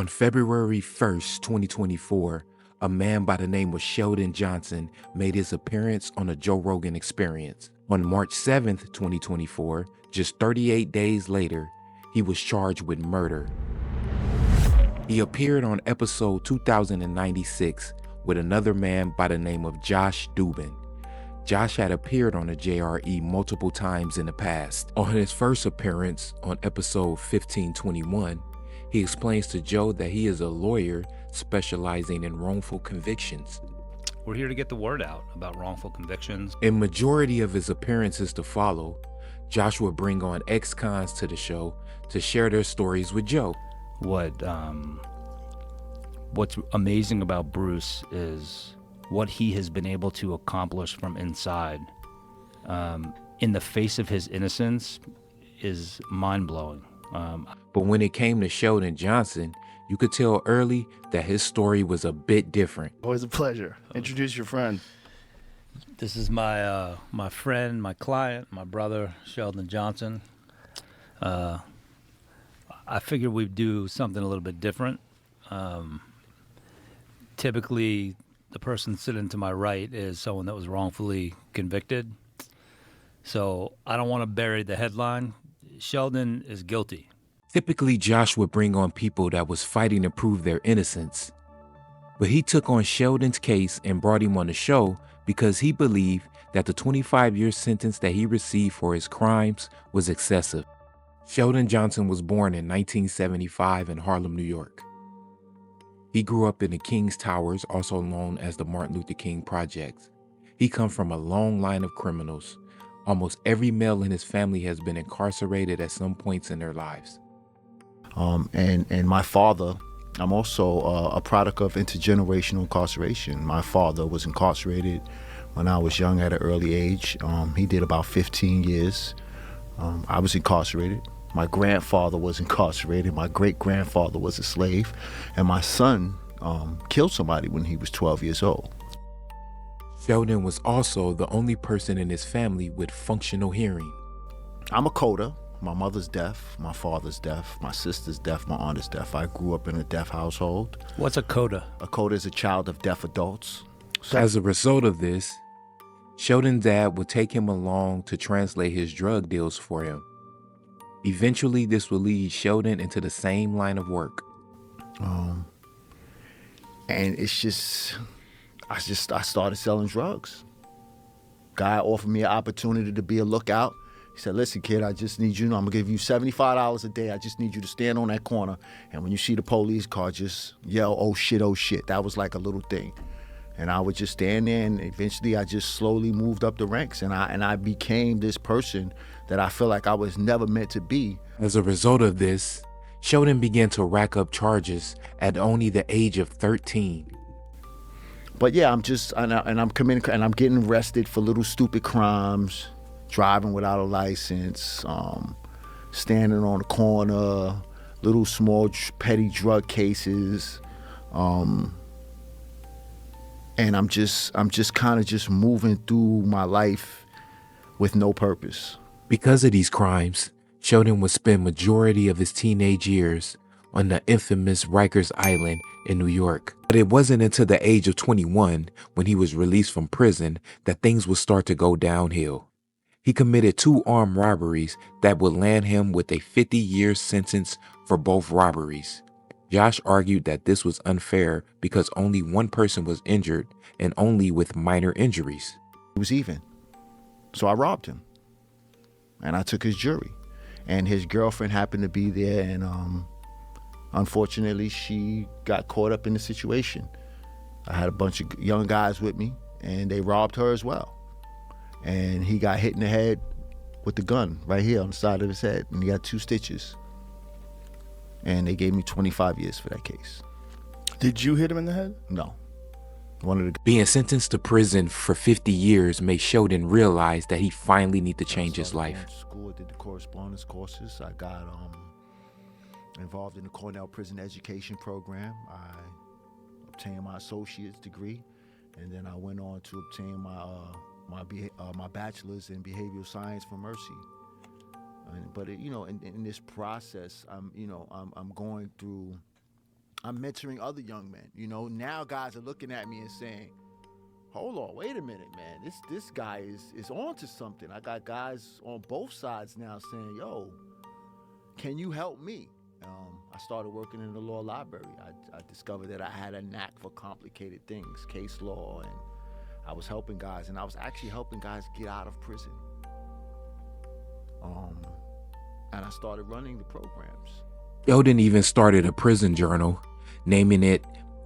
On February 1st, 2024, a man by the name of Sheldon Johnson made his appearance on the Joe Rogan Experience. On March 7th, 2024, just 38 days later, he was charged with murder. He appeared on episode 2096 with another man by the name of Josh Dubin. Josh had appeared on the JRE multiple times in the past. On his first appearance on episode 1521, he explains to Joe that he is a lawyer specializing in wrongful convictions. We're here to get the word out about wrongful convictions. In majority of his appearances to follow, Josh would bring on ex-cons to the show to share their stories with Joe. What's amazing about Bruce is what he has been able to accomplish from inside in the face of his innocence is mind-blowing. But when it came to Sheldon Johnson, you could tell early that his story was a bit different. Always a pleasure. Introduce your friend. This is my my friend, my client, my brother, Sheldon Johnson. I figured we'd do something a little bit different. Typically, the person sitting to my right is someone that was wrongfully convicted. So I don't want to bury the headline. Sheldon is guilty. Typically, Josh would bring on people that was fighting to prove their innocence. But he took on Sheldon's case and brought him on the show because he believed that the 25-year sentence that he received for his crimes was excessive. Sheldon Johnson was born in 1975 in Harlem, New York. He grew up in the King's Towers, also known as the Martin Luther King Projects. He comes from a long line of criminals. Almost every male in his family has been incarcerated at some points in their lives. And my father, I'm also a product of intergenerational incarceration. My father was incarcerated when I was young at an early age. He did about 15 years. I was incarcerated. My grandfather was incarcerated. My great-grandfather was a slave. And my son killed somebody when he was 12 years old. Sheldon was also the only person in his family with functional hearing. I'm a coder. My mother's deaf, my father's deaf, my sister's deaf, my aunt is deaf. I grew up in a deaf household. What's a coda? A coder is a child of deaf adults. As a result of this, Sheldon's dad would take him along to translate his drug deals for him. Eventually, this would lead Sheldon into the same line of work. And it's I started selling drugs. Guy offered me an opportunity to be a lookout. He said, listen, kid, I just need you, I'm gonna give you $75 a day. I just need you to stand on that corner. And when you see the police car, just yell, oh shit, oh shit. That was like a little thing. And I would just stand there, and eventually I just slowly moved up the ranks, and I became this person that I feel like I was never meant to be. As a result of this, Sheldon began to rack up charges at only the age of 13. But yeah, I'm getting arrested for little stupid crimes, driving without a license, standing on the corner, little small petty drug cases. And I'm just kind of just moving through my life with no purpose. Because of these crimes, Sheldon would spend majority of his teenage years on the infamous Rikers Island in New York. But it wasn't until the age of 21, when he was released from prison, that things would start to go downhill. He committed 2 armed robberies that would land him with a 50-year sentence for both robberies. Josh argued that this was unfair because only one person was injured, and only with minor injuries. It was even. So I robbed him. And I took his jury. And his girlfriend happened to be there, and unfortunately she got caught up in the situation. I had a bunch of young guys with me, and they robbed her as well. And he got hit in the head with the gun right here on the side of his head, and he got 2 stitches. And they gave me 25 years for that case. Did you hit him in the head? No. Being sentenced to prison for 50 years made Sheldon realize that he finally needed to change his life. School, did the correspondence courses. I got involved in the Cornell Prison Education Program. I obtained my associate's degree, and then I went on to obtain my bachelor's in behavioral science from Mercy. But in this process, I'm going through I'm mentoring other young men. You know, now guys are looking at me and saying, hold on, wait a minute, man. This guy is on to something. I got guys on both sides now saying, yo, can you help me? I started working in the law library. I discovered that I had a knack for complicated things, case law, and I was helping guys, and I was actually helping guys get out of prison. And I started running the programs. Sheldon even started a prison journal, naming it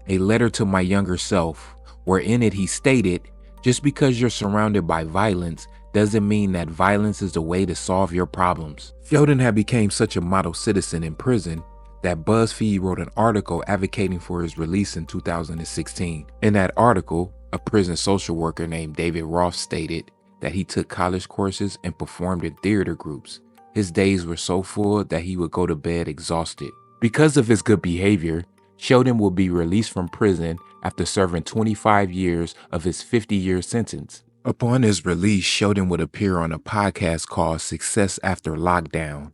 A Letter to My Younger Self, where in it he stated, just because you're surrounded by violence doesn't mean that violence is the way to solve your problems. Sheldon had become such a model citizen in prison that BuzzFeed wrote an article advocating for his release in 2016. In that article, a prison social worker named David Roth stated that he took college courses and performed in theater groups. His days were so full that he would go to bed exhausted. Because of his good behavior, Sheldon will be released from prison after serving 25 years of his 50-year sentence. Upon his release, Sheldon would appear on a podcast called Success After Lockdown,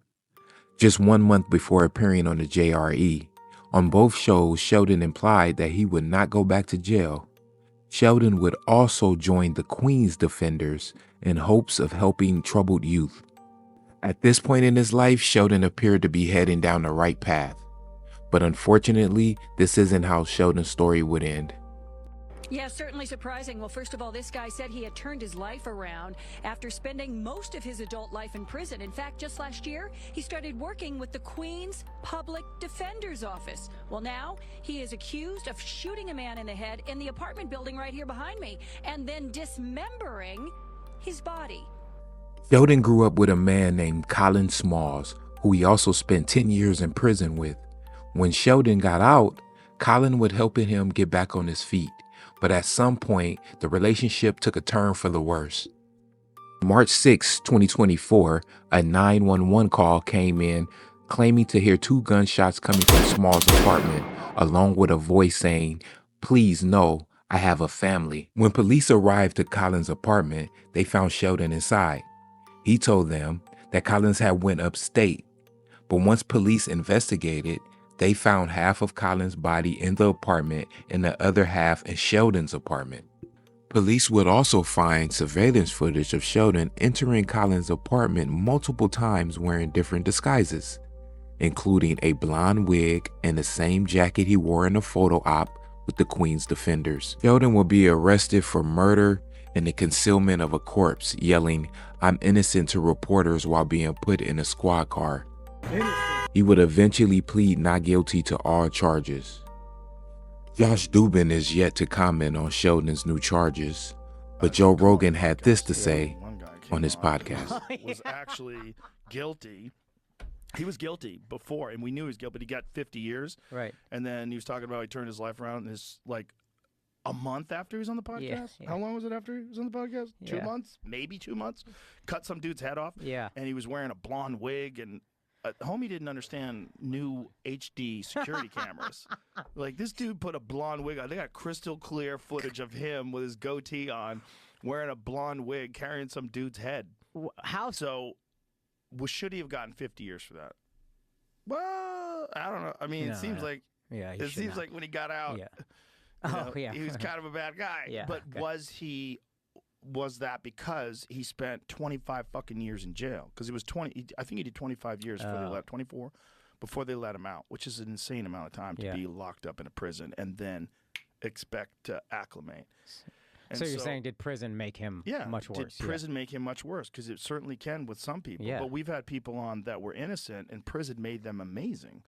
just 1 month before appearing on the JRE. On both shows, Sheldon implied that he would not go back to jail. Sheldon would also join the Queen's Defenders in hopes of helping troubled youth. At this point in his life, Sheldon appeared to be heading down the right path. But unfortunately, this isn't how Sheldon's story would end. Yeah, certainly surprising. Well, first of all, this guy said he had turned his life around after spending most of his adult life in prison. In fact, just last year, he started working with the Queen's Public Defender's Office. Well, now he is accused of shooting a man in the head in the apartment building right here behind me and then dismembering his body. Sheldon grew up with a man named Colin Smalls, who he also spent 10 years in prison with. When Sheldon got out, Colin would help him get back on his feet. But at some point, the relationship took a turn for the worse. March 6, 2024, a 911 call came in claiming to hear 2 gunshots coming from Small's apartment, along with a voice saying, "Please no, I have a family." When police arrived at Colin's apartment, they found Sheldon inside. He told them that Collins had went upstate, but once police investigated, they found half of Collins' body in the apartment and the other half in Sheldon's apartment. Police would also find surveillance footage of Sheldon entering Collins' apartment multiple times wearing different disguises, including a blonde wig and the same jacket he wore in the photo op with the Queen's Defenders. Sheldon will be arrested for murder and the concealment of a corpse, yelling, "I'm innocent" to reporters while being put in a squad car. He would eventually plead not guilty to all charges. Josh Dubin is yet to comment on Sheldon's new charges, but Joe Rogan had this to say on his podcast. Was actually guilty. He was guilty before, and we knew he was guilty, but he got 50 years. Right. And then he was talking about he turned his life around, and his, like, a month after he was on the podcast? Yeah. How long was it after he was on the podcast? Yeah. 2 months? Maybe 2 months? Cut some dude's head off. Yeah. And he was wearing a blonde wig, and homie didn't understand new HD security cameras. Like, this dude put a blonde wig on. They got crystal clear footage of him with his goatee on, wearing a blonde wig, carrying some dude's head. How So, should he have gotten 50 years for that? Well, I don't know. I mean, No, it seems like Yeah, it seems like when he got out, Yeah. you know, Oh, yeah. he was kind of a bad guy. Yeah, But okay. was that because he spent 25 fucking years in jail? Because it was 20. I think he did 25 years before they let 24 before they let him out, which is an insane amount of time to Yeah. be locked up in a prison and then expect to acclimate. And So you're saying, did prison make him much worse? Did prison make him much worse? Because it certainly can with some people. Yeah. But we've had people on that were innocent, and prison made them amazing.